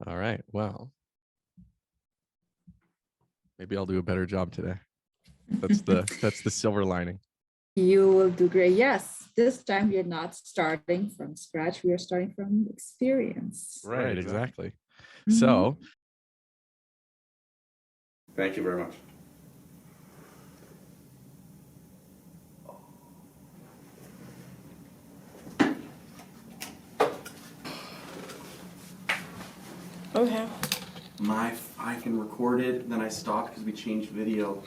All right. Well, maybe I'll do a better job today. That's the silver lining. You will do great. Yes, this time we are not starting from scratch. We are starting from experience. Right, exactly. Mhm. So, Thank you very much. Okay. I can record it, then I stopped because we changed video.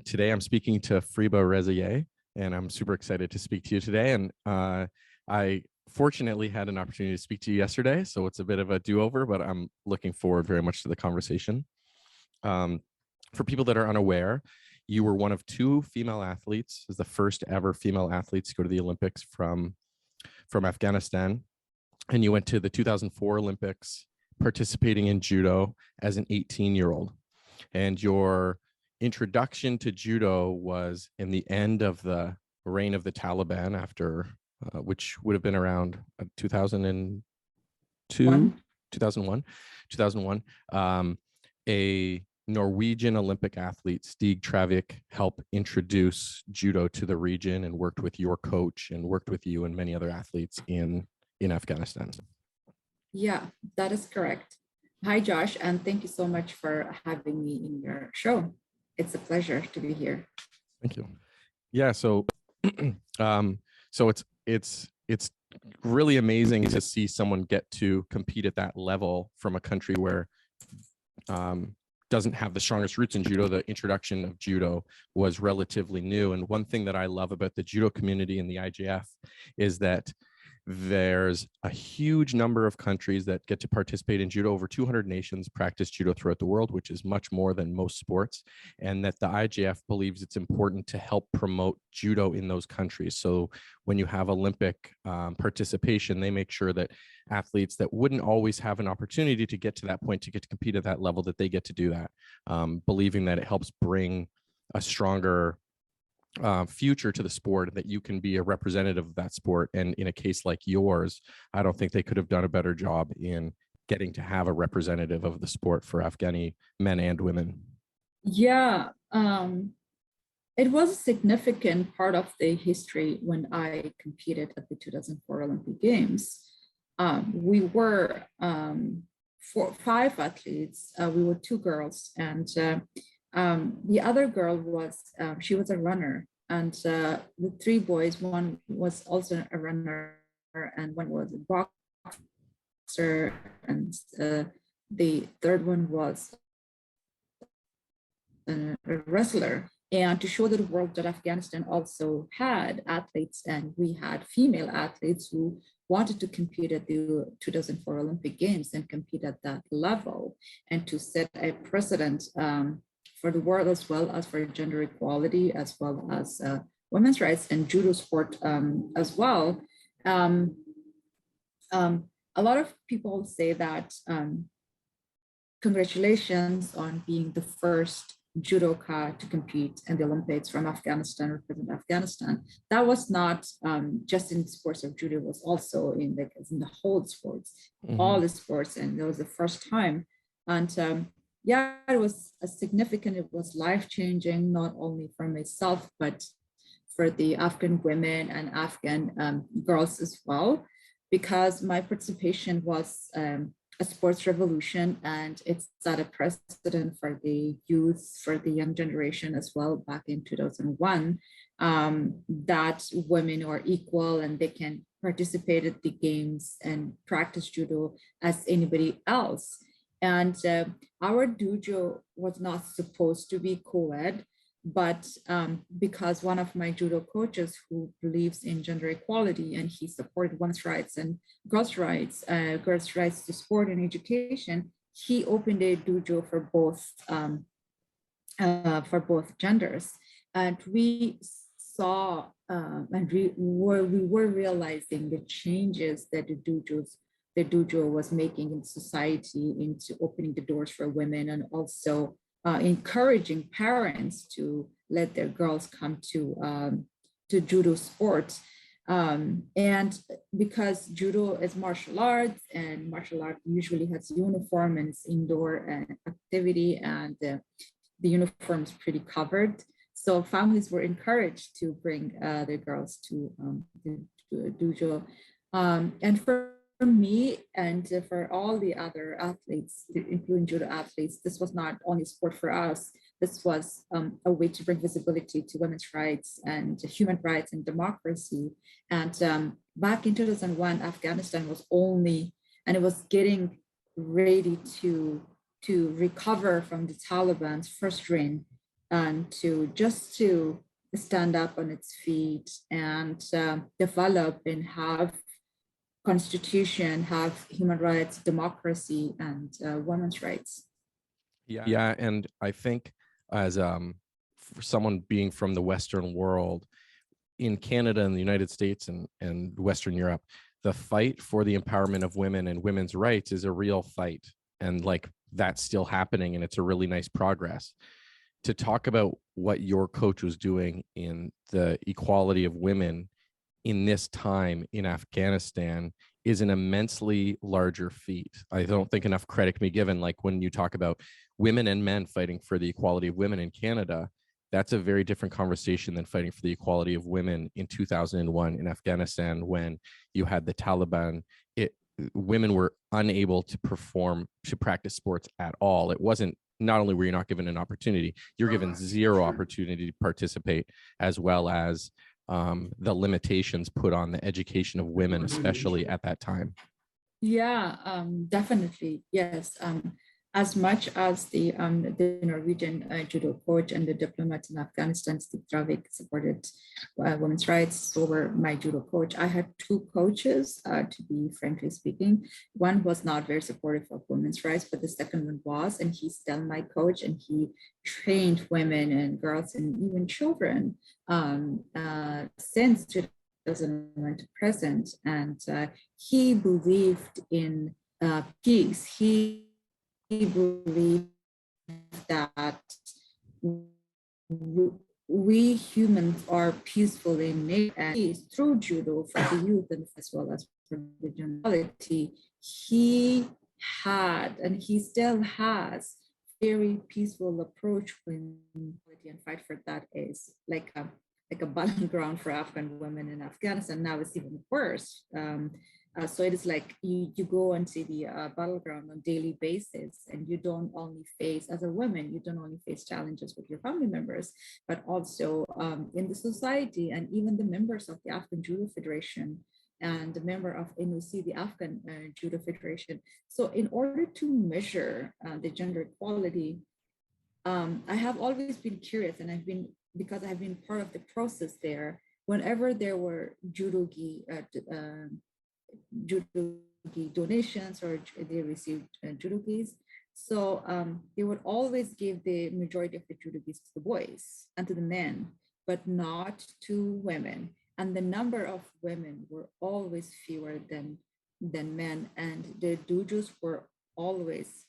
today I'm speaking to Friba Rezayee, and I'm super excited to speak to you today. And I fortunately had an opportunity to speak to you yesterday, so it's a bit of a do-over, but I'm looking forward very much to the conversation. For people that are unaware, you were one of two female athletes, as the first ever female athletes to go to the Olympics from Afghanistan. And you went to the 2004 Olympics participating in judo as an 18-year-old. And your introduction to judo was in the end of the reign of the Taliban, after which would have been around 2001. A Norwegian Olympic athlete, Stig Travik, helped introduce judo to the region and worked with your coach and worked with you and many other athletes in Afghanistan. Yeah, that is correct. Hi, Josh, and thank you so much for having me in your show. It's a pleasure to be here. Thank you. Yeah, so so it's really amazing to see someone get to compete at that level from a country where doesn't have the strongest roots in judo. The introduction of judo was relatively new, and one thing that I love about the judo community and the IJF is that there's a huge number of countries that get to participate in judo. Over 200 nations practice judo throughout the world, which is much more than most sports, and that the IJF believes it's important to help promote judo in those countries. So when you have Olympic participation, they make sure that athletes that wouldn't always have an opportunity to get to that point, to get to compete at that level, that they get to do that, believing that it helps bring a stronger future to the sport, that you can be a representative of that sport. And in a case like yours, I don't think they could have done a better job in getting to have a representative of the sport for Afghani men and women. Yeah, it was a significant part of the history when I competed at the 2004 Olympic Games. We were 5 athletes. We were 2 girls, and the other girl was, she was a runner, and the 3 boys, one was also a runner, and one was a boxer, and the third one was a wrestler. And to show the world that Afghanistan also had athletes, and we had female athletes who wanted to compete at the 2004 Olympic Games and compete at that level, and to set a precedent for the world, as well as for gender equality, as well as women's rights and judo sport as well. A lot of people say that congratulations on being the first judoka to compete in the Olympics from Afghanistan, represent Afghanistan. That was not just in sports of judo, it was also in the whole sports, all the sports, and it was the first time. And yeah, it was a significant, it was life-changing, not only for myself, but for the Afghan women and Afghan girls as well, because my participation was a sports revolution, and it set a precedent for the youth, for the young generation as well, back in 2001, that women are equal and they can participate at the games and practice judo as anybody else. And our dojo was not supposed to be co-ed, but because one of my judo coaches who believes in gender equality, and he supported women's rights and girls' rights to sport and education, he opened a dojo for both genders. And we saw and we were realizing the changes that the dojo was making in society, into opening the doors for women, and also encouraging parents to let their girls come to judo sports. And because judo is martial arts, and martial art usually has uniform and it's indoor activity, and the uniform is pretty covered. So families were encouraged to bring their girls to the dojo. And for me and for all the other athletes, including judo athletes, this was not only sport for us. This was a way to bring visibility to women's rights and human rights and democracy. And back in 2001, Afghanistan was only, and it was getting ready to recover from the Taliban's first reign, and to stand up on its feet and develop and have constitution, have human rights, democracy, and women's rights. Yeah, and I think as for someone being from the Western world, in Canada and the United States and Western Europe, the fight for the empowerment of women and women's rights is a real fight. And like that's still happening, and it's a really nice progress. To talk about what your coach was doing in the equality of women in this time in Afghanistan is an immensely larger feat. I don't think enough credit can be given. Like when you talk about women and men fighting for the equality of women in Canada, that's a very different conversation than fighting for the equality of women in 2001 in Afghanistan, when you had the Taliban. Women were unable to practice sports at all. It wasn't, not only were you not given an opportunity, you're given zero opportunity to participate, as well as the limitations put on the education of women, especially at that time. Yeah, definitely. Yes. As much as the Norwegian judo coach and the diplomat in Afghanistan, Steve Dravik, supported women's rights, so were my judo coach. I had two coaches, to be frankly speaking. One was not very supportive of women's rights, but the second one was, and he's still my coach, and he trained women and girls and even children since 2001 to present. And he believed in peace. He believed that we humans are peaceful in nature, and through judo for the youth and as well as for the generality, he had and he still has very peaceful approach when and fight for that is like a battleground for Afghan women in Afghanistan. Now it's even worse. So it is like you go and see the battleground on a daily basis, and you don't only face, as a woman, you don't only face challenges with your family members, but also in the society, and even the members of the Afghan Judo Federation and the member of NOC, the Afghan Judo Federation. So in order to measure the gender equality, I have always been curious, and because I've been part of the process there, whenever there were judogi donations or they received judogis. So they would always give the majority of the judogis to the boys and to the men, but not to women. And the number of women were always fewer than men, and the dojos were always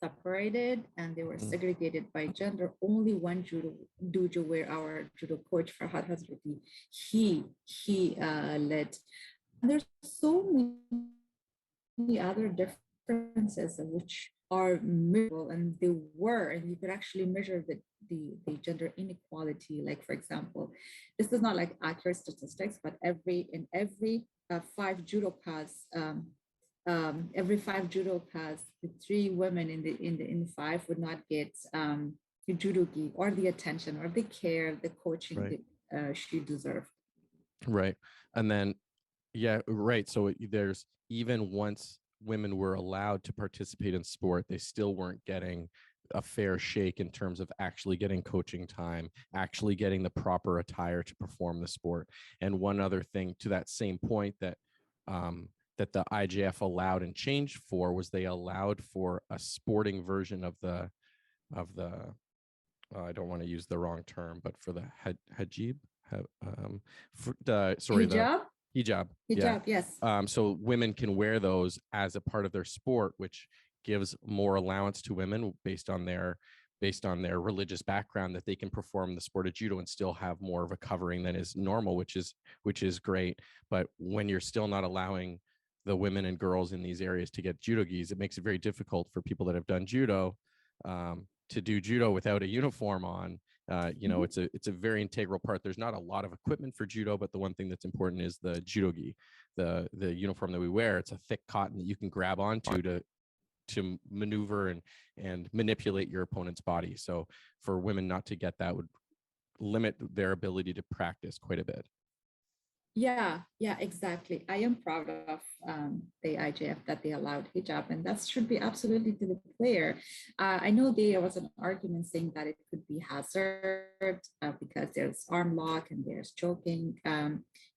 separated, and they were segregated by gender. Only one dojo where our judo coach Farhad Hazrati, he led. And there's so many other differences which are measurable, and and you could actually measure the gender inequality. Like, for example, this is not like accurate statistics, but every five judokas, the three women in the five would not get the judogi or the attention or the care, the coaching Right. that she deserved. Right. And then, yeah, right. So there's, even once women were allowed to participate in sport, they still weren't getting a fair shake in terms of actually getting coaching time, actually getting the proper attire to perform the sport. And one other thing to that same point that that the IJF allowed and changed for was they allowed for a sporting version of the I don't want to use the wrong term, but for the hijab, sorry, Hijab? the hijab. Hijab, Yeah. yes. So women can wear those as a part of their sport, which gives more allowance to women based on their based on their religious background, that they can perform the sport of judo and still have more of a covering than is normal, which is great. But when you're still not allowing the women and girls in these areas to get judo gis, it makes it very difficult for people that have done judo to do judo without a uniform on. It's a very integral part. There's not a lot of equipment for judo, but the one thing that's important is the judo gi, the uniform that we wear. It's a thick cotton that you can grab onto to maneuver and manipulate your opponent's body. So for women not to get that would limit their ability to practice quite a bit. Yeah, exactly. I am proud of the IJF that they allowed hijab, and that should be absolutely to the player. I know there was an argument saying that it could be hazard because there's arm lock and there's choking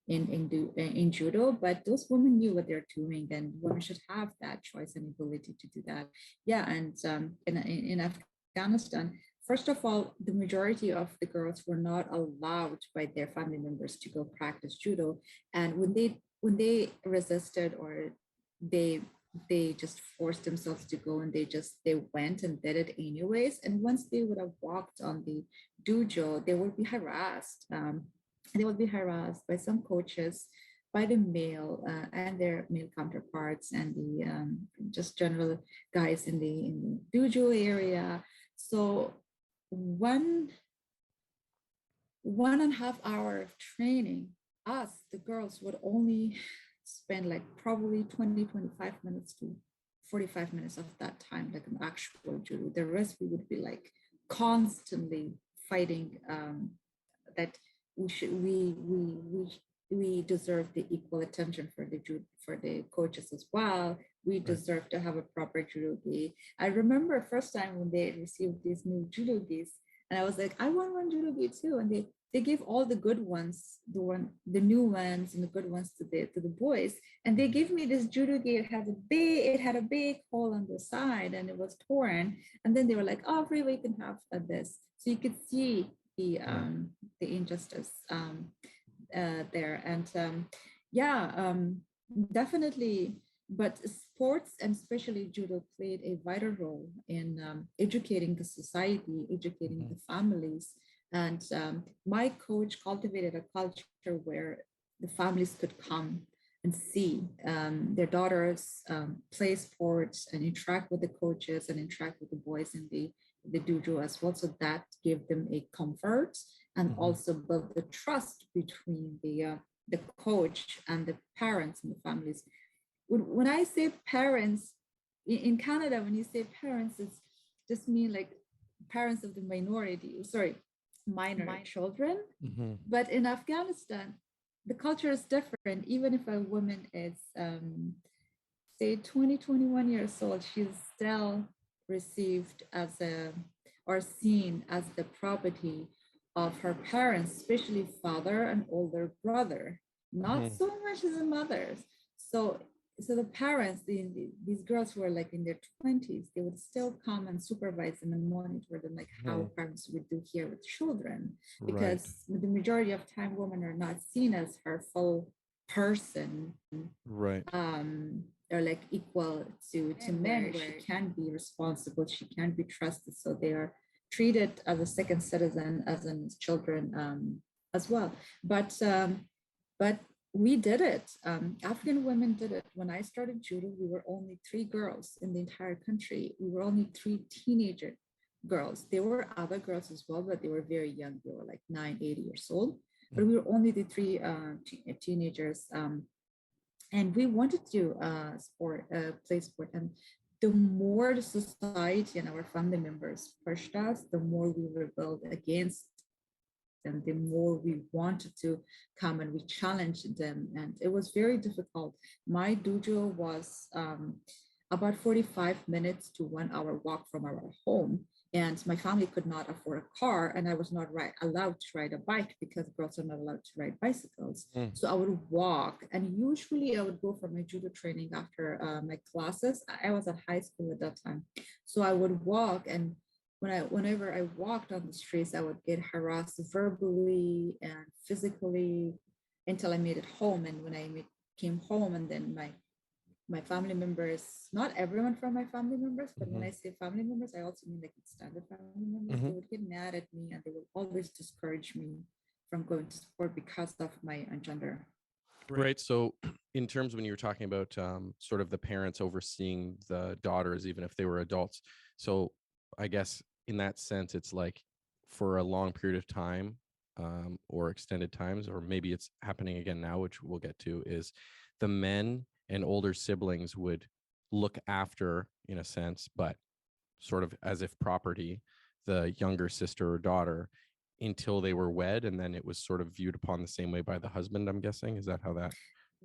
in judo, but those women knew what they're doing, and women should have that choice and ability to do that. Yeah, and in Afghanistan, first of all, the majority of the girls were not allowed by their family members to go practice judo. And when they resisted, or they just forced themselves to go, and they went and did it anyways. And once they would have walked on the dojo, they would be harassed. They would be harassed by some coaches, by the male and their male counterparts, and the just general guys in the dojo area. So 1.5 hour of training, us, the girls, would only spend like probably 25 minutes to 45 minutes of that time, like an actual judo. The rest, we would be like constantly fighting that we deserve the equal attention for the coaches as well. We deserve to have a proper judo gi. I remember first time when they received these new judo gis, and I was like, I want one judo gi too. And they gave all the good ones, the new ones and the good ones to the boys. And they gave me this judo gi. It had a big hole on the side, and it was torn. And then they were like, oh, Friba, you can have this. So you could see the injustice there. And definitely. But sports, and especially judo, played a vital role in educating the society, educating the families. And my coach cultivated a culture where the families could come and see their daughters play sports and interact with the coaches and interact with the boys in the dojo as well. So that gave them a comfort, and also built the trust between the coach and the parents and the families. When I say parents, in Canada, when you say parents, it's just mean like parents of the minor children. But in Afghanistan, the culture is different. Even if a woman is, say, 20, 21 years old, she's still received or seen as the property of her parents, especially father and older brother, not so much as the mothers. So the parents, these girls who are like in their 20s, they would still come and supervise them and monitor them, like how parents would do here with children, because the majority of time women are not seen as her full person, or like equal to men. She can be responsible, she can be trusted, so they are treated as a second citizen, as in children as well. But we did it. Afghan women did it. When I started judo, we were only 3 girls in the entire country. We were only 3 teenager girls. There were other girls as well, but they were very young. They were like 9, 8 years old. But we were only the 3 teenagers. And we wanted to play sport. And the more the society and our family members pushed us, the more we rebelled against them, the more we wanted to come and we challenged them. And it was very difficult. My dojo was about 45 minutes to 1 hour walk from our home. And my family could not afford a car, and I was not allowed to ride a bike because girls are not allowed to ride bicycles. So I would walk, and usually I would go for my judo training after my classes. I was at high school at that time. So I would walk, and whenever I walked on the streets, I would get harassed verbally and physically until I made it home. And when I came home, and then my family members, not everyone from my family members, but when Mhm. I say family members, I also mean like extended family members. They Mhm. would get mad at me and they would always discourage me from going to sport because of my gender. Right. So, in terms when you were talking about sort of the parents overseeing the daughters, even if they were adults. So, I guess in that sense, it's like for a long period of time or extended times, or maybe it's happening again now, which we'll get to, is the men and older siblings would look after, in a sense, but sort of as if property, the younger sister or daughter until they were wed, and then it was sort of viewed upon the same way by the husband, I'm guessing. Is that how that?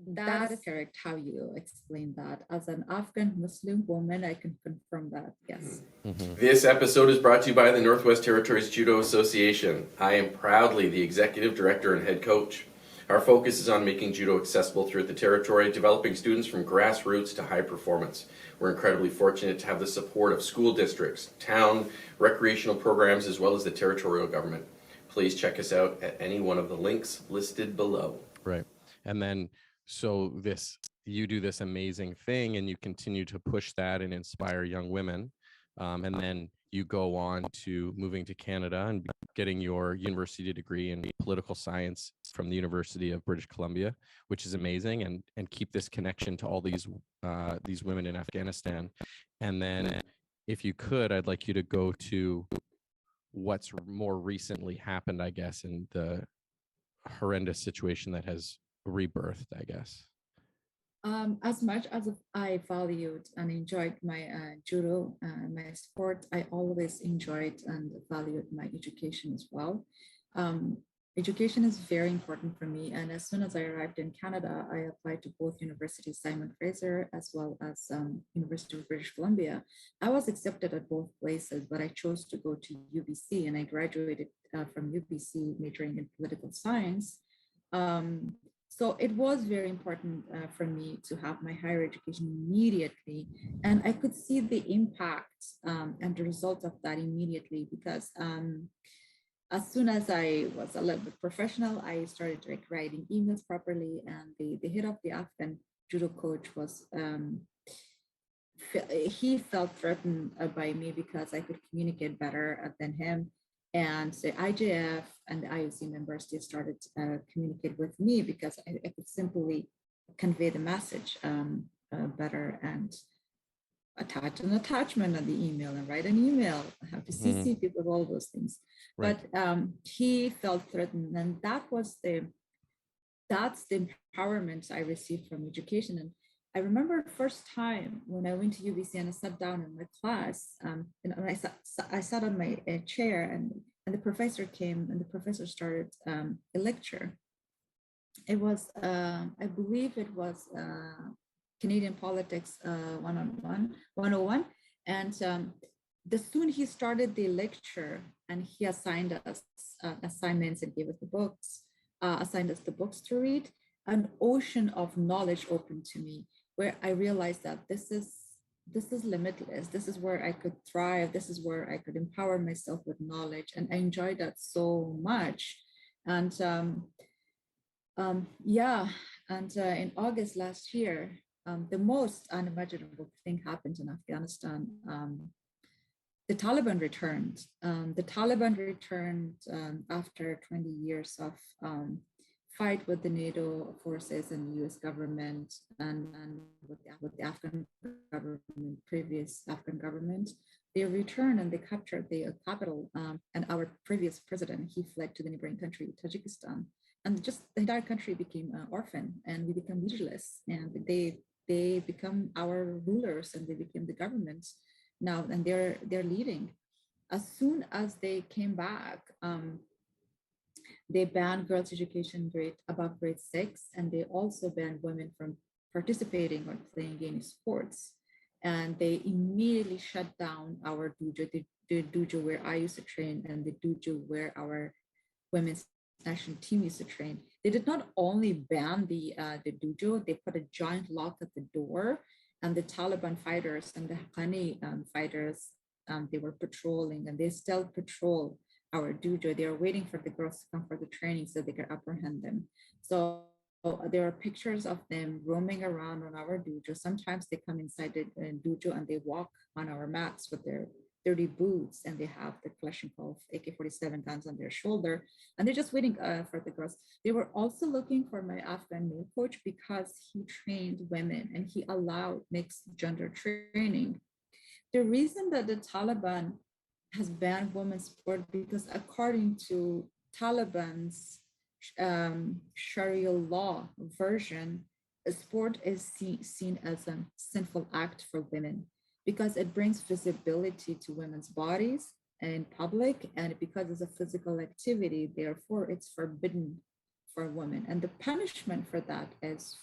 That is correct, how you explain that. As an Afghan Muslim woman, I can confirm that, yes. Mhm. This episode is brought to you by the Northwest Territories Judo Association. I am proudly the executive director and head coach. Our focus is on making judo accessible throughout the territory, developing students from grassroots to high performance. We're incredibly fortunate to have the support of school districts, town, recreational programs, as well as the territorial government. Please check us out at any one of the links listed below. Right. And then, so you do this amazing thing and you continue to push that and inspire young women. And then you go on to moving to Canada and getting your university degree in political science from the University of British Columbia, which is amazing, and keep this connection to all these women in Afghanistan. And then, if you could, I'd like you to go to what's more recently happened, I guess, in the horrendous situation that has rebirthed, I guess. As much as I valued and enjoyed my judo, my sport, I always enjoyed and valued my education as well. Education is very important for me. And as soon as I arrived in Canada, I applied to both universities, Simon Fraser, as well as University of British Columbia. I was accepted at both places, but I chose to go to UBC, and I graduated from UBC majoring in political science. So it was very important for me to have my higher education immediately. And I could see the impact and the result of that immediately because as soon as I was a little bit professional, I started like writing emails properly. And the head of the Afghan judo coach was, he felt threatened by me because I could communicate better than him. And the IJF and the IOC members, they started to communicate with me because I could simply convey the message better and attach an attachment on the email and write an email, have to CC people, all those things. Right. But he felt threatened, and that's the empowerment I received from education. And I remember the first time when I went to UBC and I sat down in my class, and I sat on my chair, and the professor came and the professor started a lecture. It was, I believe it was Canadian Politics 101. And the soon he started the lecture and he assigned us assignments and gave us the books, assigned us the books to read, an ocean of knowledge opened to me where I realized that this is limitless. This is where I could thrive. This is where I could empower myself with knowledge. And I enjoyed that so much. And yeah, and in August last year, the most unimaginable thing happened in Afghanistan. The Taliban returned. The Taliban returned after 20 years of fight with the NATO forces and the US government and with the Afghan government, previous Afghan government. They returned and they captured the capital. And our previous president, he fled to the neighboring country, Tajikistan. And just the entire country became an orphan and we became leaderless. And they become our rulers and they became the government now, and they're leading. As soon as they came back, they banned girls' education above grade 6, and they also banned women from participating or playing any sports. And they immediately shut down our dojo, the dojo where I used to train, and the dojo where our women's national team used to train. They did not only ban the dojo, they put a giant lock at the door, and the Taliban fighters and the Haqqani fighters, they were patrolling, and they still patrol our dojo. They are waiting for the girls to come for the training so they can apprehend them. So there are pictures of them roaming around on our dojo. Sometimes they come inside the dojo and they walk on our mats with their dirty boots, and they have the Kalashnikov AK-47 guns on their shoulder, and they're just waiting for the girls. They were also looking for my Afghan male coach because he trained women and he allowed mixed gender training. The reason that the Taliban has banned women's sport, because according to Taliban's Sharia law version, a sport is seen as a sinful act for women because it brings visibility to women's bodies in public, and because it's a physical activity, therefore it's forbidden for women. And the punishment for that is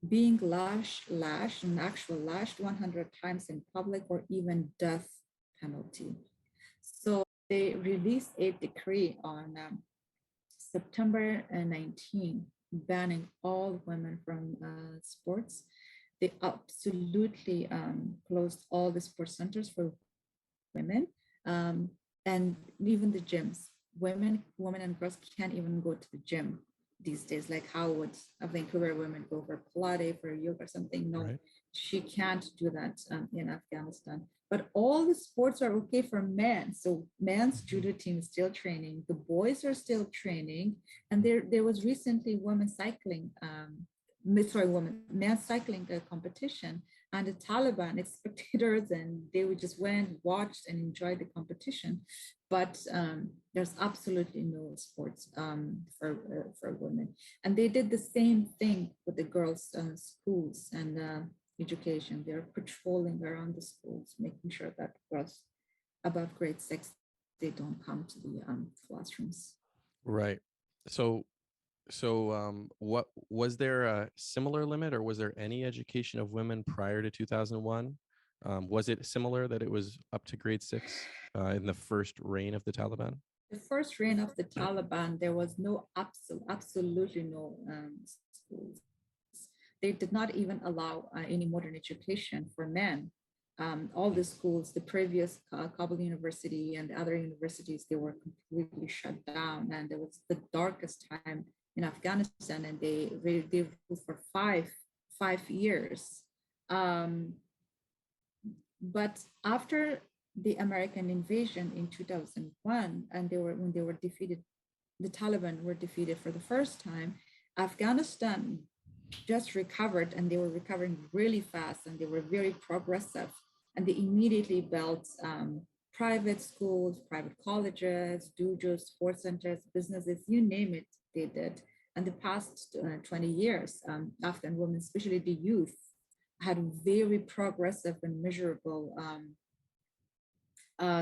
being lashed, an actual lashed 100 times in public, or even death penalty. So they released a decree on September 19, banning all women from sports. They absolutely closed all the sports centers for women, and even the gyms. Women and girls can't even go to the gym these days. Like how would a Vancouver women go for Pilates, for yoga or something? No, Right. she can't do that in Afghanistan. But all the sports are okay for men. So men's judo team is still training. The boys are still training. And there was recently men's cycling competition, and the Taliban, it's spectators, and they would just went, watched, and enjoyed the competition. But there's absolutely no sports for women. And they did the same thing with the girls' schools and education. They're patrolling around the schools, making sure that girls above grade 6, they don't come to the classrooms. Right. So what was there a similar limit, or was there any education of women prior to 2001? Was it similar that it was up to grade 6 in the first reign of the Taliban? The first reign of the Taliban, there was no absolutely no schools. They did not even allow any modern education for men. All the schools, the previous Kabul University and the other universities, they were completely shut down, and it was the darkest time in Afghanistan, and they ruled for five years. But after the American invasion in 2001, and when they were defeated, the Taliban were defeated for the first time, Afghanistan just recovered, and they were recovering really fast, and they were very progressive, and they immediately built private schools, private colleges, dojos, sports centers, businesses, you name it, they did. And the past 20 years, Afghan women, especially the youth, had very progressive and measurable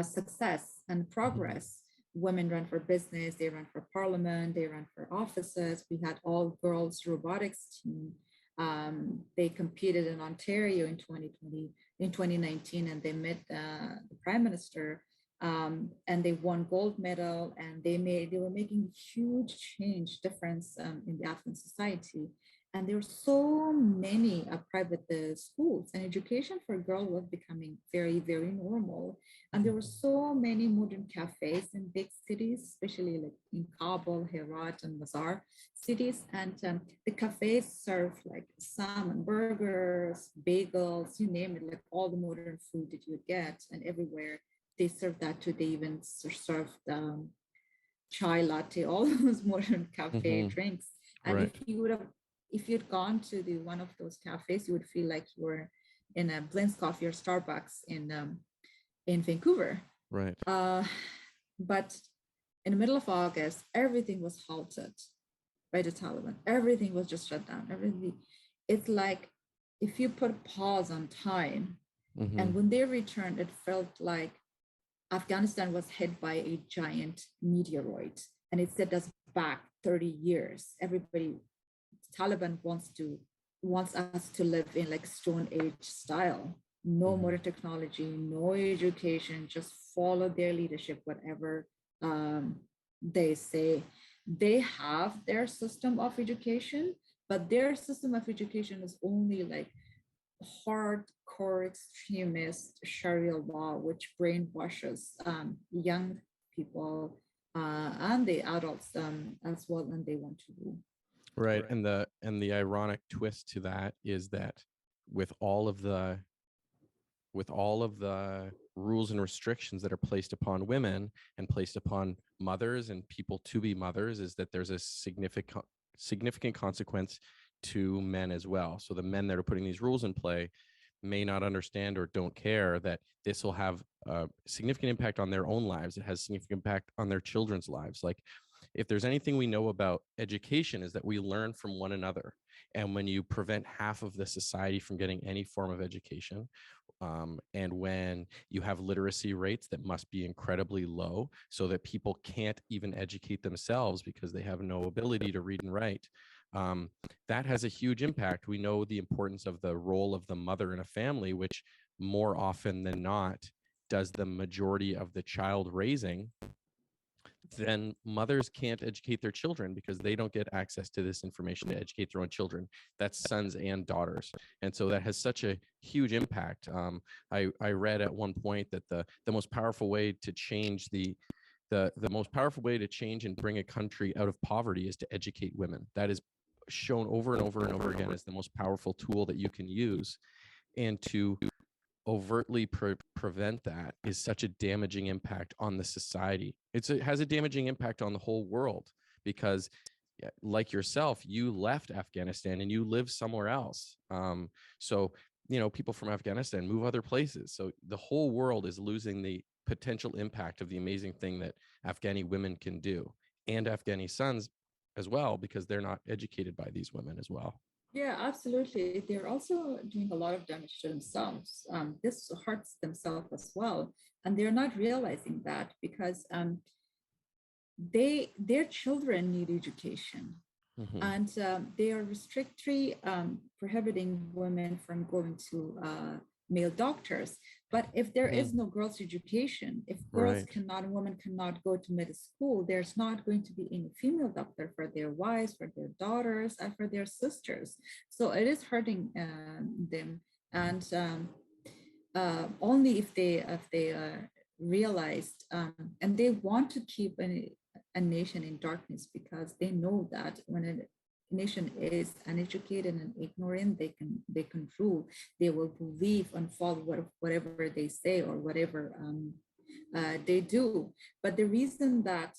success and progress. Women run for business, they run for parliament, they run for offices. We had all girls robotics team. They competed in Ontario in 2019, and they met the prime minister, and they won gold medal, and they were making huge difference in the Afghan society. And there were so many private schools, and education for girls was becoming very, very normal. And there were so many modern cafes in big cities, especially like in Kabul, Herat, and Mazar cities. And the cafes serve like salmon burgers, bagels, you name it, like all the modern food that you would get. And everywhere they serve that too. They even served chai latte, all those modern cafe drinks. And if you'd gone to one of those cafes, you would feel like you were in a Blends Coffee or Starbucks in Vancouver. Right. But in the middle of August, everything was halted by the Taliban. Everything was just shut down. It's like if you put a pause on time, and when they returned, it felt like Afghanistan was hit by a giant meteoroid, and it set us back 30 years. Taliban wants us to live in like Stone Age style. No more technology, no education, just follow their leadership, whatever they say. They have their system of education, but their system of education is only like hardcore extremist Sharia law, which brainwashes young people and the adults as well, and they want to rule. Right. And the ironic twist to that is that with all of the rules and restrictions that are placed upon women and placed upon mothers and people to be mothers, is that there's a significant consequence to men as well. So the men that are putting these rules in play may not understand or don't care that this will have a significant impact on their own lives. It has significant impact on their children's lives. Like, if there's anything we know about education, is that we learn from one another. And when you prevent half of the society from getting any form of education, and when you have literacy rates that must be incredibly low so that people can't even educate themselves because they have no ability to read and write, that has a huge impact. We know the importance of the role of the mother in a family, which more often than not does the majority of the child raising. Then mothers can't educate their children because they don't get access to this information to educate their own children. That's sons and daughters. And so that has such a huge impact. I read at one point that the most powerful way to change the most powerful way to change and bring a country out of poverty is to educate women. That is shown over and over and over again as the most powerful tool that you can use. And to overtly prevent that is such a damaging impact on the society. It has a damaging impact on the whole world, because like yourself, you left Afghanistan and you live somewhere else. So, people from Afghanistan move other places. So the whole world is losing the potential impact of the amazing thing that Afghani women can do, and Afghani sons as well, because they're not educated by these women as well. Yeah, absolutely. They're also doing a lot of damage to themselves. This hurts themselves as well. And they're not realizing that, because their children need education. Mhm. And they are prohibiting women from going to male doctors. But if there is no girls' education, if girls Right. women cannot go to middle school, there's not going to be any female doctor for their wives, for their daughters, and for their sisters. So it is hurting them. And only if they realized, and they want to keep a nation in darkness, because they know that when a nation is uneducated and ignorant, they can rule. They will believe and follow whatever they say or whatever they do. But the reason that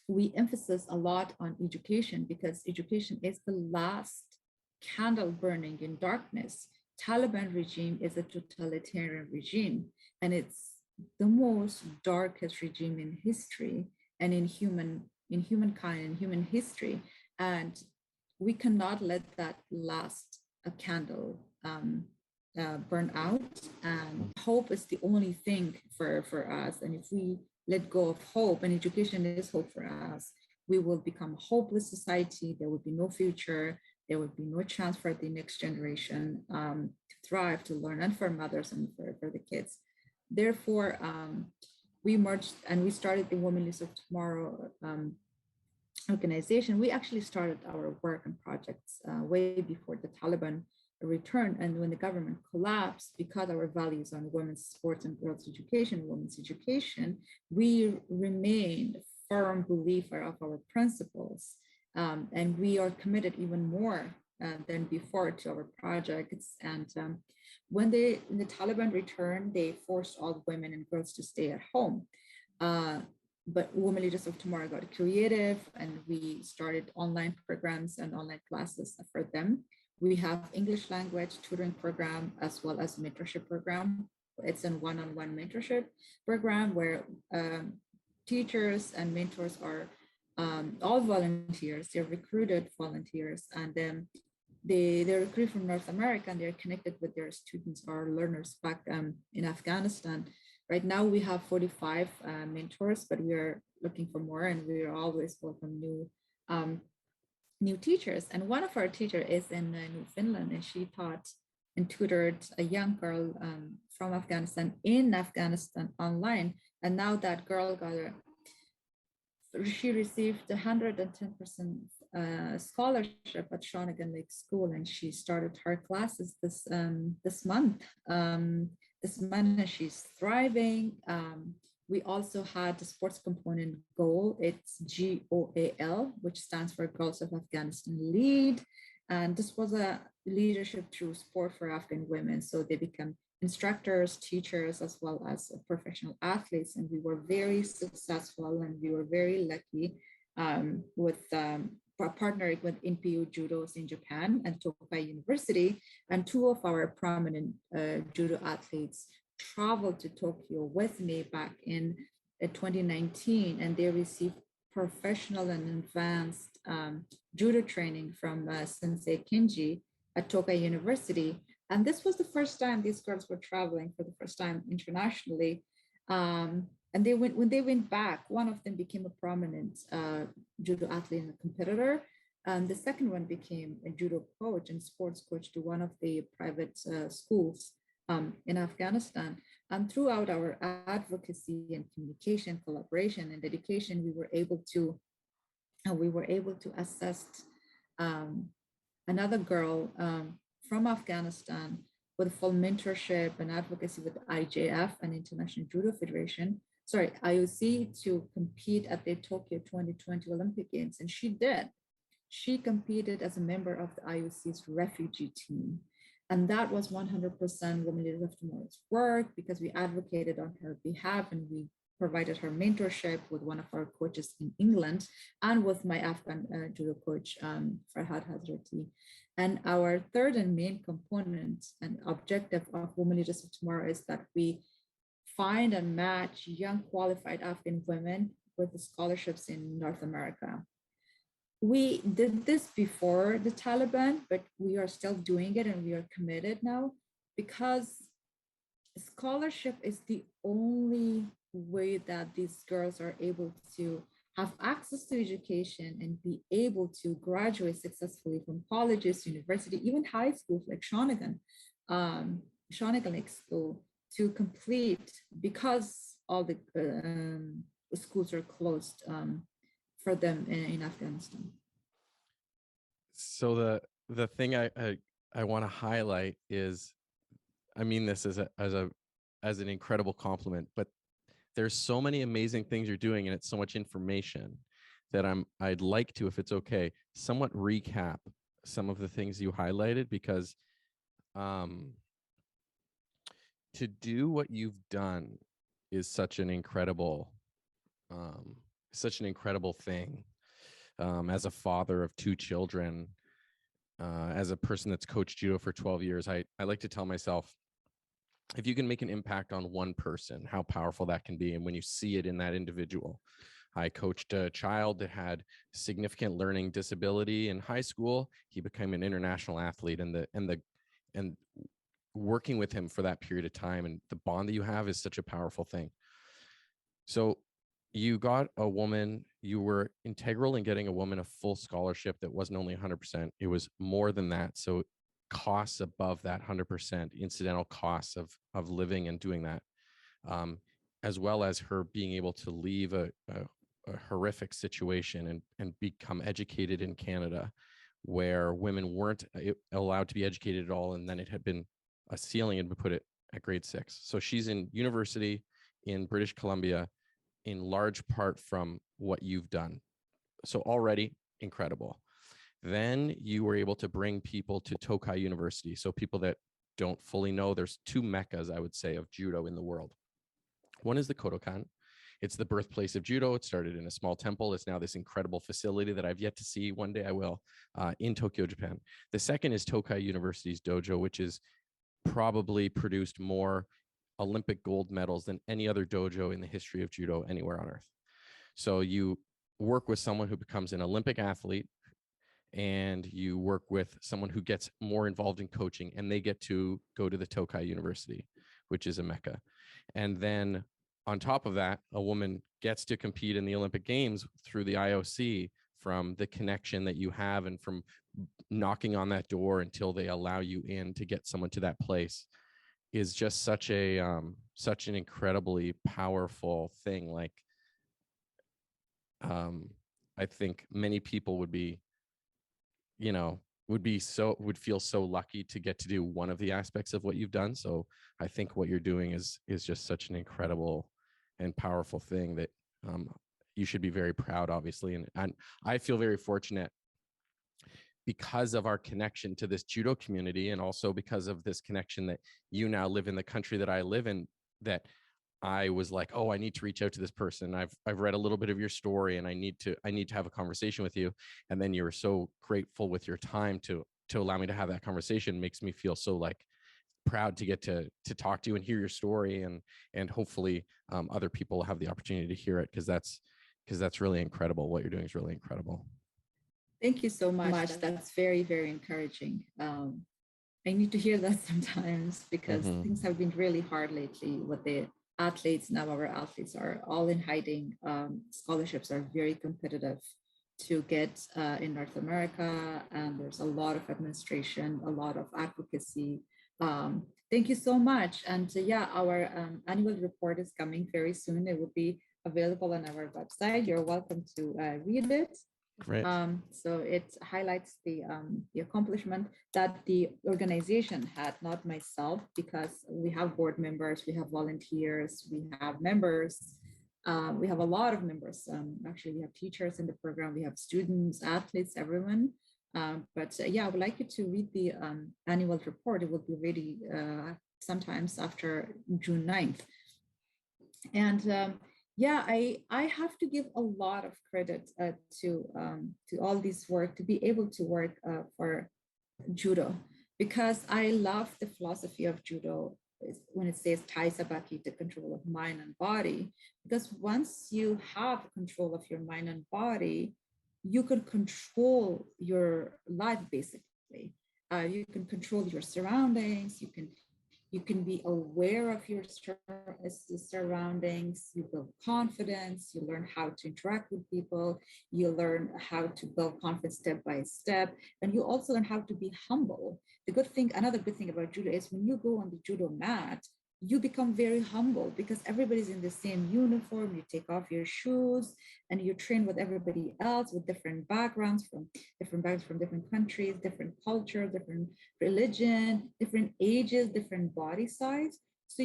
we emphasize a lot on education, because education is the last candle burning in darkness. Taliban regime is a totalitarian regime, and it's the most darkest regime in history and in humankind and human history. And we cannot let that last a candle burn out. And hope is the only thing for us. And if we let go of hope, and education is hope for us, we will become a hopeless society. There will be no future. There will be no chance for the next generation to thrive, to learn, and for mothers and for the kids. Therefore, we merged and we started the Women Leaders of Tomorrow organization. We actually started our work and projects way before the Taliban returned, and when the government collapsed, because our values on women's sports and girls' education, women's education, we remained firm believer of our principles, and we are committed even more than before to our projects. And when the Taliban returned, they forced all women and girls to stay at home. But Women Leaders of Tomorrow got creative, and we started online programs and online classes for them. We have English language tutoring program as well as mentorship program. It's a one-on-one mentorship program where teachers and mentors are all volunteers. They're recruited volunteers, and then they're recruited from North America, and they're connected with their students or learners back in Afghanistan. Right now we have 45 mentors, but we are looking for more, and we are always welcome new teachers. And one of our teachers is in New Finland, and she taught and tutored a young girl from Afghanistan in Afghanistan online. And now that girl she received 110% scholarship at Shawnigan Lake School, and she started her classes this month. And she's thriving. We also had the sports component GOAL. It's GOAL, which stands for Girls of Afghanistan Lead. And this was a leadership through sport for Afghan women. So they become instructors, teachers, as well as professional athletes. And we were very successful and we were very lucky with partnering with NPU Judos in Japan and Tokai University. And two of our prominent judo athletes traveled to Tokyo with me back in 2019, and they received professional and advanced judo training from Sensei Kenji at Tokai University. And this was the first time these girls were traveling for the first time internationally. And when they went back, one of them became a prominent judo athlete and a competitor. And the second one became a judo coach and sports coach to one of the private schools in Afghanistan. And throughout our advocacy and communication, collaboration, and dedication, we were able to assess another girl from Afghanistan with full mentorship and advocacy with IJF and International Judo Federation, IOC, to compete at the Tokyo 2020 Olympic Games. And she did. She competed as a member of the IOC's refugee team. And that was 100% Women Leaders of Tomorrow's work, because we advocated on her behalf and we provided her mentorship with one of our coaches in England and with my Afghan judo coach, Farhad Hazrati. And our third and main component and objective of Women Leaders of Tomorrow is that we find and match young qualified Afghan women with the scholarships in North America. We did this before the Taliban, but we are still doing it and we are committed now, because scholarship is the only way that these girls are able to have access to education and be able to graduate successfully from colleges, university, even high schools like Shawnigan Lake School, to complete, because all the schools are closed for them in Afghanistan. So the thing I want to highlight is, I mean this as an incredible compliment, but there's so many amazing things you're doing, and it's so much information that I'd like to, if it's okay, somewhat recap some of the things you highlighted, because to do what you've done is such an incredible thing. As a father of two children, as a person that's coached judo for 12 years, I like to tell myself, if you can make an impact on one person, how powerful that can be. And when you see it in that individual, I coached a child that had significant learning disability in high school. He became an international athlete, and working with him for that period of time and the bond that you have is such a powerful thing. So you got a woman, you were integral in getting a woman a full scholarship that wasn't only 100%, it was more than that. So costs above that 100%, incidental costs of living and doing that, as well as her being able to leave a horrific situation and become educated in Canada, where women weren't allowed to be educated at all. And then it had been a ceiling and put it at grade 6. So she's in university in British Columbia, in large part from what you've done. So already incredible. Then you were able to bring people to Tokai University. So people that don't fully know, there's two meccas, I would say, of judo in the world. One is the Kodokan. It's the birthplace of judo. It started in a small temple. It's now this incredible facility that I've yet to see. One day I will, in Tokyo, Japan. The second is Tokai University's dojo, which is probably produced more Olympic gold medals than any other dojo in the history of judo anywhere on earth. So you work with someone who becomes an Olympic athlete, and you work with someone who gets more involved in coaching, and they get to go to the Tokai University, which is a mecca. And then on top of that, a woman gets to compete in the Olympic Games through the IOC, from the connection that you have and from knocking on that door until they allow you in to get someone to that place, is just such an incredibly powerful thing. Like, I think many people would feel so lucky to get to do one of the aspects of what you've done. So I think what you're doing is just such an incredible and powerful thing that you should be very proud, obviously. And I feel very fortunate because of our connection to this judo community, and also because of this connection that you now live in the country that I live in, that I was like, oh, I need to reach out to this person. I've read a little bit of your story, and I need to have a conversation with you. And then you were so grateful with your time to allow me to have that conversation. Makes me feel so like proud to get to talk to you and hear your story, and hopefully other people have the opportunity to hear it, because that's really incredible. What you're doing is really incredible. Thank you so much. That's very, very encouraging. I need to hear that sometimes, because things have been really hard lately with the athletes. Now our athletes are all in hiding. Scholarships are very competitive to get in North America, and there's a lot of administration, a lot of advocacy. Thank you so much. And yeah, our annual report is coming very soon. It will be available on our website. You're welcome to read it. Great. So it highlights the accomplishment that the organization had, not myself, because we have board members, we have volunteers, we have members, we have a lot of members. Actually, we have teachers in the program, we have students, athletes, everyone. But yeah, I would like you to read the annual report. It will be ready sometimes after June 9th. And yeah, I have to give a lot of credit to all this work, to be able to work for Judo, because I love the philosophy of Judo when it says Tai Sabaki, the control of mind and body, because once you have control of your mind and body, you can control your life, basically. You can control your surroundings, you can be aware of your surroundings, you build confidence, you learn how to interact with people, you learn how to build confidence step by step, and you also learn how to be humble. Another good thing about Judo is when you go on the Judo mat, you become very humble, because everybody's in the same uniform. You take off your shoes and you train with everybody else with different backgrounds from different countries, different culture, different religion, different ages, different body size. So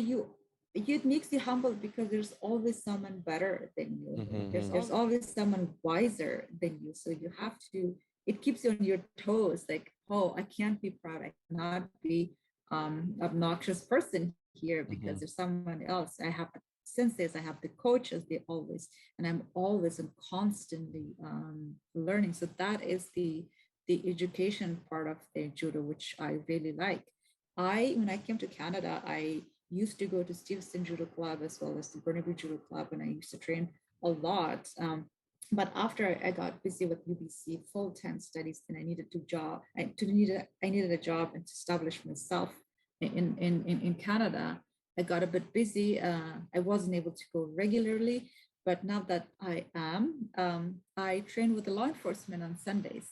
it makes you humble, because there's always someone better than you. There's always someone wiser than you. So you have to, it keeps you on your toes, like, oh, I can't be proud, I cannot be obnoxious person here, because there's someone else. I have senseis, I have the coaches, and I'm always and constantly learning. So that is the education part of the Judo, which I really like. When I came to Canada, I used to go to Stevenson Judo Club as well as the Burnaby Judo Club, and I used to train a lot. But after I got busy with UBC full-time studies, and I needed a job and to establish myself in Canada, I got a bit busy. I wasn't able to go regularly, but now that I am, I train with the law enforcement on Sundays,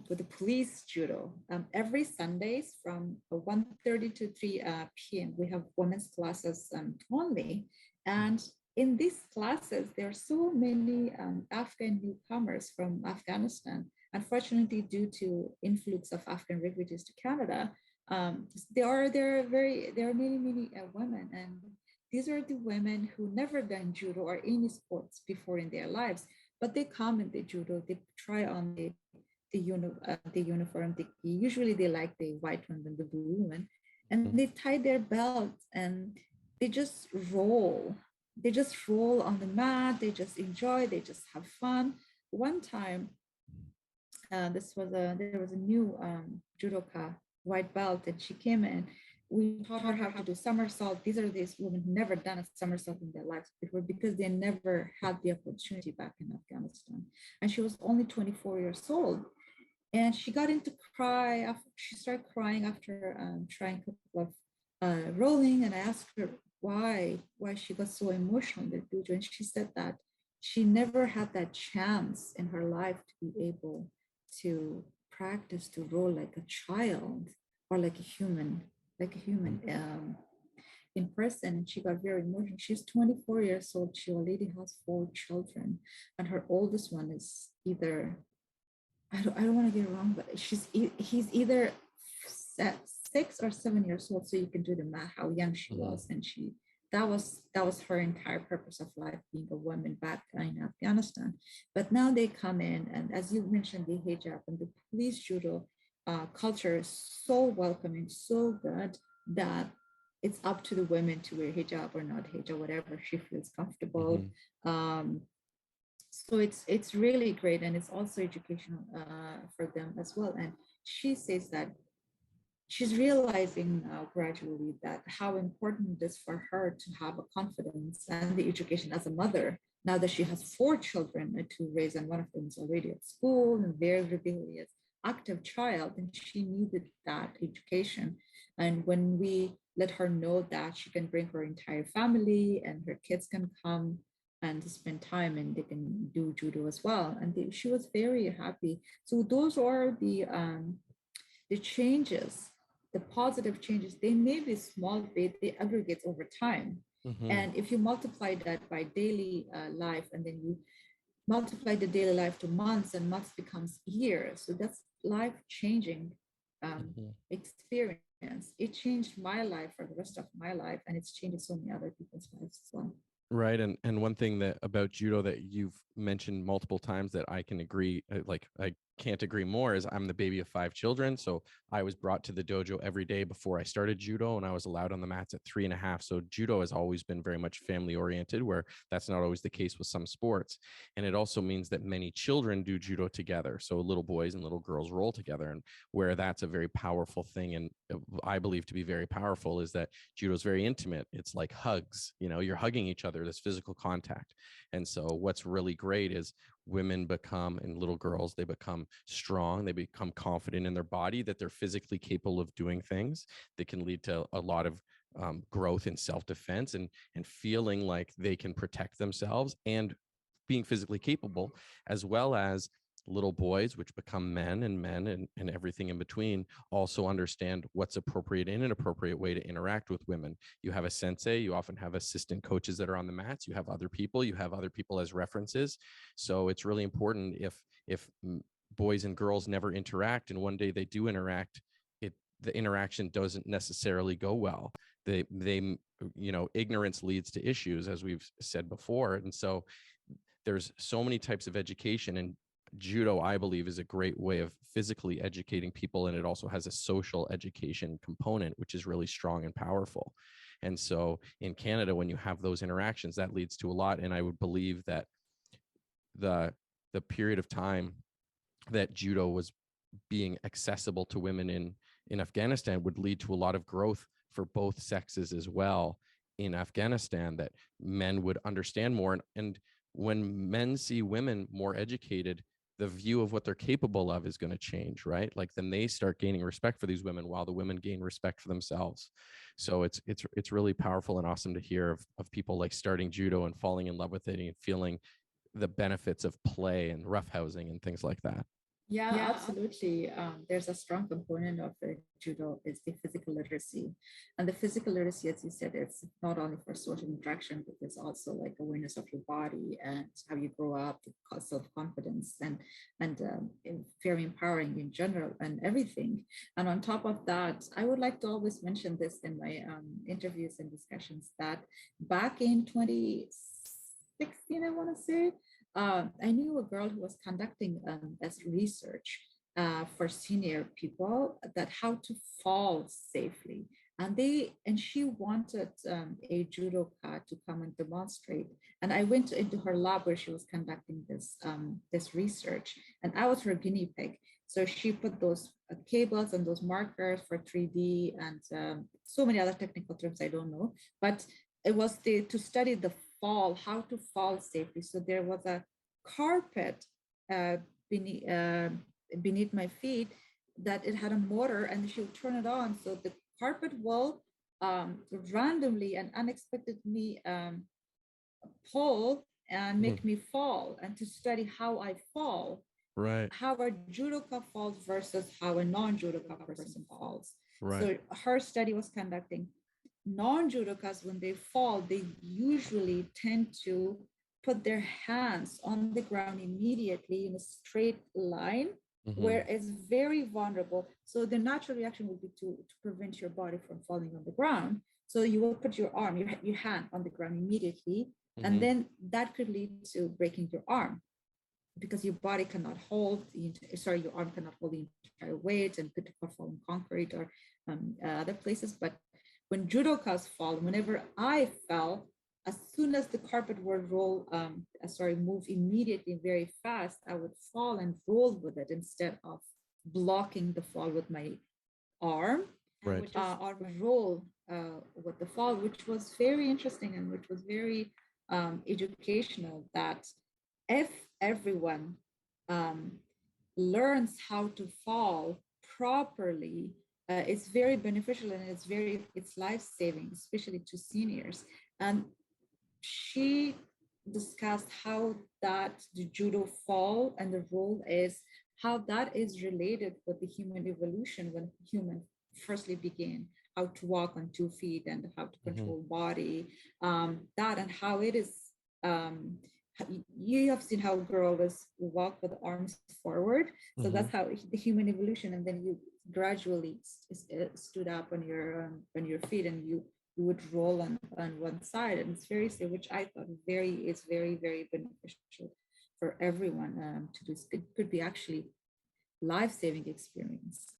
with the police Judo. Every Sundays from 1:30 to 3 p.m. we have women's classes only, and in these classes, there are so many Afghan newcomers from Afghanistan. Unfortunately, due to influx of Afghan refugees to Canada, there are many women, and these are the women who never done judo or any sports before in their lives, but they come in the judo, they try on the uniform. Usually they like the white one than the blue one, and they tie their belts and they just roll. They just roll on the mat. They just enjoy. They just have fun. One time, there was a new judoka, white belt, and she came in. We taught her how to do somersault. These women who never done a somersault in their lives before, because they never had the opportunity back in Afghanistan. And she was only 24 years old. And she got into cry. She started crying after trying a couple of rolling. And I asked her why she got so emotional in the judo. And she said that she never had that chance in her life to be able to practice to roll like a child or like a human in person. And she got very emotional. She's 24 years old. She already has 4 children, and her oldest one is either, I don't want to get it wrong, but he's either 6 or 7 years old. So you can do the math how young she was, and she that was her entire purpose of life, being a woman back in Afghanistan. But now they come in, and as you mentioned, the hijab and the police judo culture is so welcoming, so good that it's up to the women to wear hijab or not hijab, whatever she feels comfortable. Um, so it's really great, and it's also educational for them as well. And she says that she's realizing now gradually that how important it is for her to have a confidence and the education as a mother. Now that she has 4 children to raise, and one of them is already at school and very rebellious, active child, and she needed that education. And when we let her know that she can bring her entire family and her kids can come and spend time and they can do judo as well, and she was very happy. So those are the changes, the positive changes. They may be small, but they aggregate over time. And if you multiply that by daily life, and then you multiply the daily life to months, and months becomes years, so that's life changing experience. It changed my life for the rest of my life, and it's changed so many other people's lives as well. Right. And one thing that about judo that you've mentioned multiple times that I can agree, like I can't agree more, is I'm the baby of 5 children. So I was brought to the dojo every day before I started judo, and I was allowed on the mats at 3.5. So judo has always been very much family oriented, where that's not always the case with some sports. And it also means that many children do judo together. So little boys and little girls roll together, and where that's a very powerful thing. And I believe to be very powerful is that judo is very intimate. It's like hugs, you're hugging each other, this physical contact. And so what's really great is women become, and little girls, they become strong, they become confident in their body, that they're physically capable of doing things that can lead to a lot of growth in self-defense and feeling like they can protect themselves and being physically capable, as well as little boys, which become men and everything in between, also understand what's appropriate and inappropriate way to interact with women. You have a sensei, you often have assistant coaches that are on the mats, you have other people as references. So it's really important if boys and girls never interact, and one day they do interact, the interaction doesn't necessarily go well. They ignorance leads to issues, as we've said before. And so there's so many types of education, and judo, I believe, is a great way of physically educating people, and it also has a social education component, which is really strong and powerful. And so in Canada, when you have those interactions, that leads to a lot. And I would believe that the period of time that judo was being accessible to women in Afghanistan would lead to a lot of growth for both sexes as well in Afghanistan, that men would understand more. And when men see women more educated, the view of what they're capable of is going to change, right? Like then they start gaining respect for these women, while the women gain respect for themselves. So it's really powerful and awesome to hear of people like starting judo and falling in love with it and feeling the benefits of play and roughhousing and things like that. Yeah, absolutely. There's a strong component of the judo is the physical literacy. And the physical literacy, as you said, it's not only for social interaction, but there's also like awareness of your body and how you grow up, self-confidence, and very empowering in general and everything. And on top of that, I would like to always mention this in my interviews and discussions, that back in 2016, I want to say, I knew a girl who was conducting as research for senior people, that how to fall safely, and she wanted a judoka to come and demonstrate. And I went into her lab where she was conducting this research, and I was her guinea pig. So she put those cables and those markers for 3D and so many other technical terms I don't know, but it was to study the fall, how to fall safely. So there was a carpet beneath my feet that it had a motor, and she would turn it on. So the carpet will randomly and unexpectedly pull and make me fall, and to study how I fall. Right. How a judoka falls versus how a non-judoka person falls. Right. So her study was conducting non-judokas, when they fall, they usually tend to put their hands on the ground immediately in a straight line where it's very vulnerable. So the natural reaction would be to prevent your body from falling on the ground. So you will put your arm, your hand on the ground immediately, and then that could lead to breaking your arm because your body cannot hold, your arm cannot hold the entire weight and could fall on concrete or other places. But when judokas fall, whenever I fell, as soon as the carpet would move immediately very fast, I would fall and roll with it instead of blocking the fall with my arm. Right. I would roll with the fall, which was very interesting and which was very educational, that if everyone learns how to fall properly, it's very beneficial and it's life-saving, especially to seniors. And she discussed how that the judo fall and the roll is, how that is related with the human evolution when human firstly began how to walk on 2 feet and how to control body, that and how it is, you have seen how girls walk with arms forward. So that's how the human evolution, and then you gradually stood up on your feet and you would roll on one side, and it's very, which I thought is very, very beneficial for everyone to do. It could be actually life-saving experience.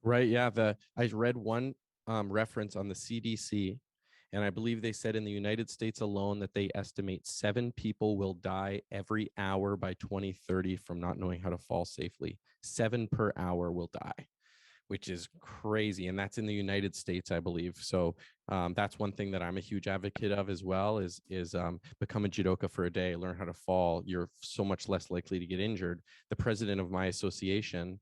Right. Yeah. I read one reference on the CDC, and I believe they said in the United States alone that they estimate 7 people will die every hour by 2030 from not knowing how to fall safely. 7 per hour will die, which is crazy. And that's in the United States, I believe. So that's one thing that I'm a huge advocate of as well, is become a judoka for a day, learn how to fall. You're so much less likely to get injured. The president of my association,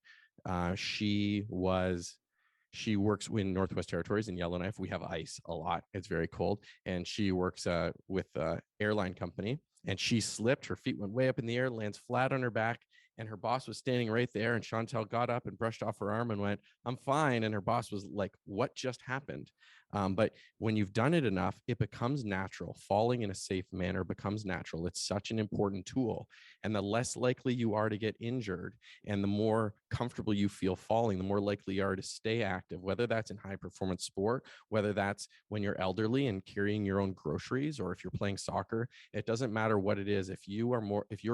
she works in Northwest Territories in Yellowknife. We have ice a lot. It's very cold. And she works with an airline company, and she slipped. Her feet went way up in the air, lands flat on her back. And her boss was standing right there. And Chantel got up and brushed off her arm and went, "I'm fine." And her boss was like, "What just happened?" But when you've done it enough, it becomes natural. Falling in a safe manner becomes natural. It's such an important tool. And the less likely you are to get injured and the more comfortable you feel falling, the more likely you are to stay active, whether that's in high performance sport, whether that's when you're elderly and carrying your own groceries, or if you're playing soccer. It doesn't matter what it is. If you're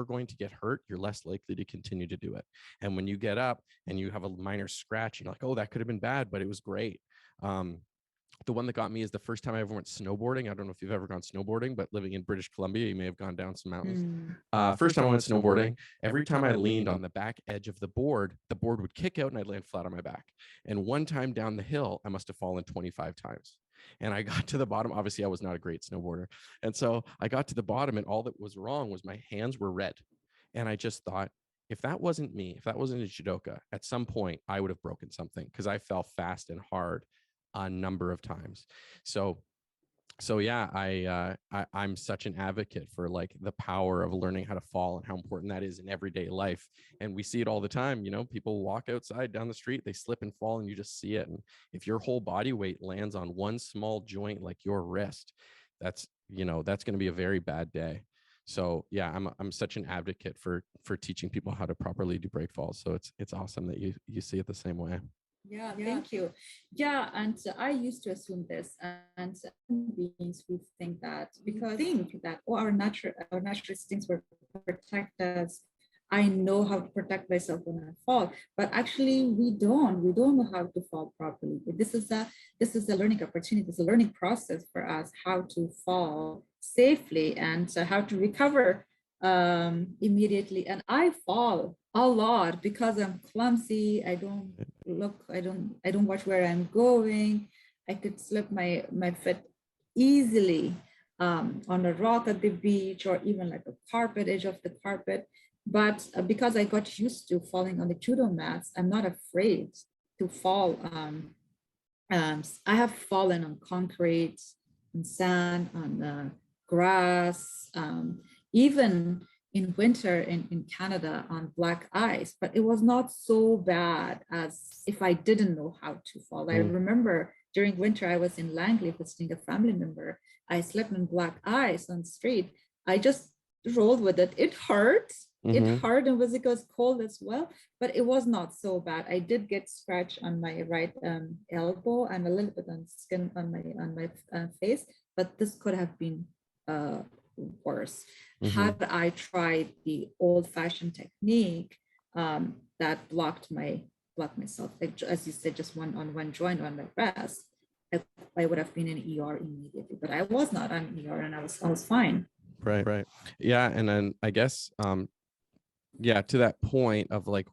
going to get hurt, you're less likely to continue to do it. And when you get up and you have a minor scratch, you're like, "Oh, that could have been bad, but it was great." The one that got me is the first time I ever went snowboarding. I don't know if you've ever gone snowboarding, but living in British Columbia, you may have gone down some mountains. First time I went snowboarding, every time I leaned on the back edge of the board would kick out and I'd land flat on my back. And one time down the hill, I must have fallen 25 times. And I got to the bottom. Obviously, I was not a great snowboarder. And so I got to the bottom, and all that was wrong was my hands were red. And I just thought, if that wasn't me, if that wasn't a judoka, at some point I would have broken something, because I fell fast and hard a number of times. So yeah, I'm such an advocate for like the power of learning how to fall and how important that is in everyday life. And we see it all the time. People walk outside down the street, they slip and fall, and you just see it. And if your whole body weight lands on one small joint like your wrist, that's going to be a very bad day. So yeah, I'm such an advocate for teaching people how to properly do break falls. So it's awesome that you see it the same way. Yeah, thank you. Yeah, and I used to assume this, and beings we think that because our natural instincts will protect us. I know how to protect myself when I fall, but actually we don't know how to fall properly. This is a learning opportunity. It's a learning process for us, how to fall safely and how to recover immediately. And I fall a lot because I'm clumsy. I don't watch where I'm going. I could slip my foot easily on a rock at the beach, or even like a edge of the carpet. But because I got used to falling on the judo mats, I'm not afraid to fall. I have fallen on concrete, on sand, on grass, even in winter in Canada on black ice, but it was not so bad as if I didn't know how to fall. I remember during winter, I was in Langley visiting a family member. I slept on black ice on the street. I just rolled with it. It hurt, It Mhm. hurt and was, it was cold as well, but it was not so bad. I did get scratch on my right elbow and a little bit on skin on my face, but this could have been worse. Mhm. Had I tried the old-fashioned technique that blocked myself, like as you said, just one joint on my breast, I would have been in ER immediately. But I was not on ER, and I was fine. Right, right. Yeah, and then I guess yeah, to that point of like,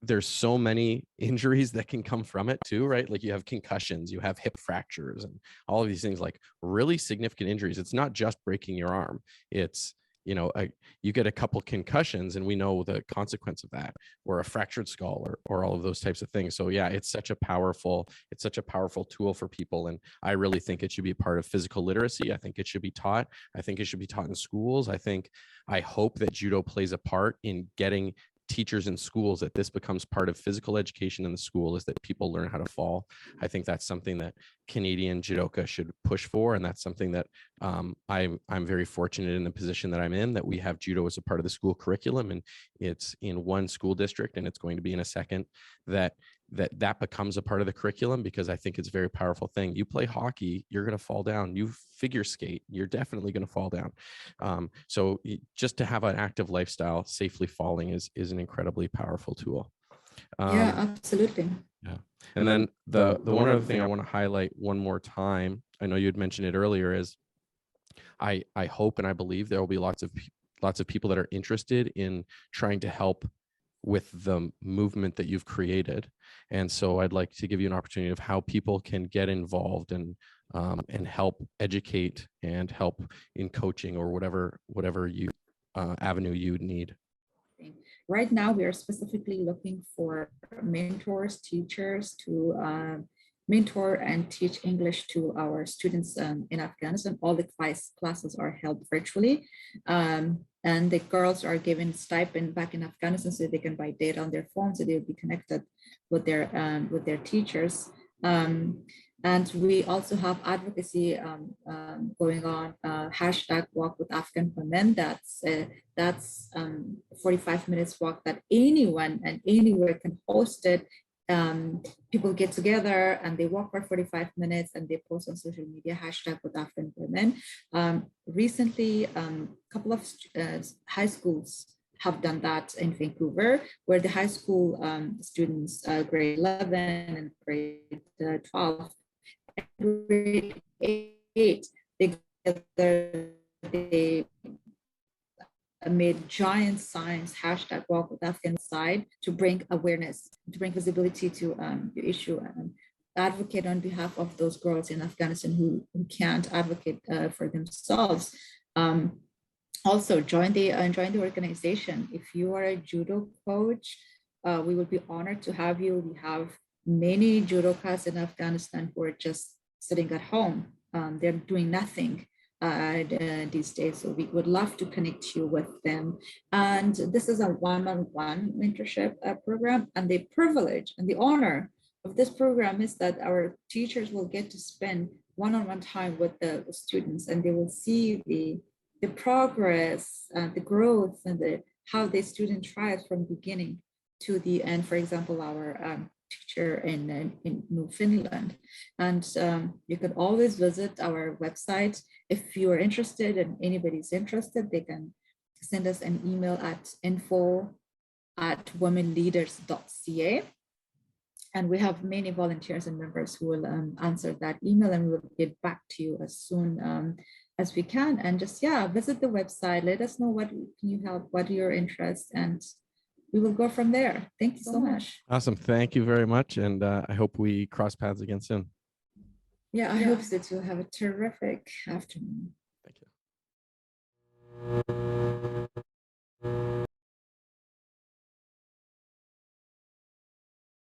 there's so many injuries that can come from it too, right? Like you have concussions, you have hip fractures, and all of these things, like really significant injuries. It's not just breaking your arm. It's, you get a couple concussions and we know the consequence of that, or a fractured skull, or all of those types of things. So yeah, it's such a powerful tool for people. And I really think it should be part of physical literacy. I think it should be taught. I think it should be taught in schools. I hope that judo plays a part in getting teachers in schools, that this becomes part of physical education in the school, is that people learn how to fall. I think that's something that Canadian judoka should push for, and that's something that I'm very fortunate in the position that I'm in, that we have judo as a part of the school curriculum, and it's in one school district and it's going to be in a second, that becomes a part of the curriculum, because I think it's a very powerful thing. You play hockey, you're going to fall down. You figure skate, you're definitely going to fall down. So just to have an active lifestyle, safely falling is an incredibly powerful tool. Yeah, absolutely. Yeah. And then the one other thing I want to highlight one more time, I know you had mentioned it earlier, is I hope and I believe there will be lots of people that are interested in trying to help with the movement that you've created. And so I'd like to give you an opportunity of how people can get involved and help educate and help in coaching, or whatever you avenue you need. Right now, we are specifically looking for mentors, teachers to mentor and teach English to our students in Afghanistan. All the classes are held virtually. And the girls are given stipend back in Afghanistan so they can buy data on their phones, so they'll be connected with their teachers. And we also have advocacy going on, hashtag Walk with Afghan Women. That's 45 minutes walk that anyone and anywhere can host it. People get together and they walk for 45 minutes and they post on social media, hashtag with Afghan Women. Recently, a couple of high schools have done that in Vancouver, where the high school students, grade 11 and grade 12, grade 8, they made giant signs, hashtag Walk with Afghan side, to bring awareness, to bring visibility to the issue, and advocate on behalf of those girls in Afghanistan who can't advocate for themselves. Also, join the organization. If you are a judo coach, we would be honored to have you. We have many judokas in Afghanistan who are just sitting at home. They're doing nothing these days. So we would love to connect you with them. And this is a one-on-one mentorship program. And the privilege and the honor of this program is that our teachers will get to spend one-on-one time with the students, and they will see the progress, the growth, and how the student tries from the beginning to the end. For example, our teacher in Newfoundland. And you can always visit our website. If you are interested and anybody's interested, they can send us an email at info@womenleaders.ca. And we have many volunteers and members who will answer that email, and we will get back to you as soon as we can. And just, visit the website. Let us know what can you help, what are your interests, and we will go from there. Thank you so much. Awesome. Thank you very much. And I hope we cross paths again soon. Yeah, I hope so too. Have a terrific afternoon. Thank you.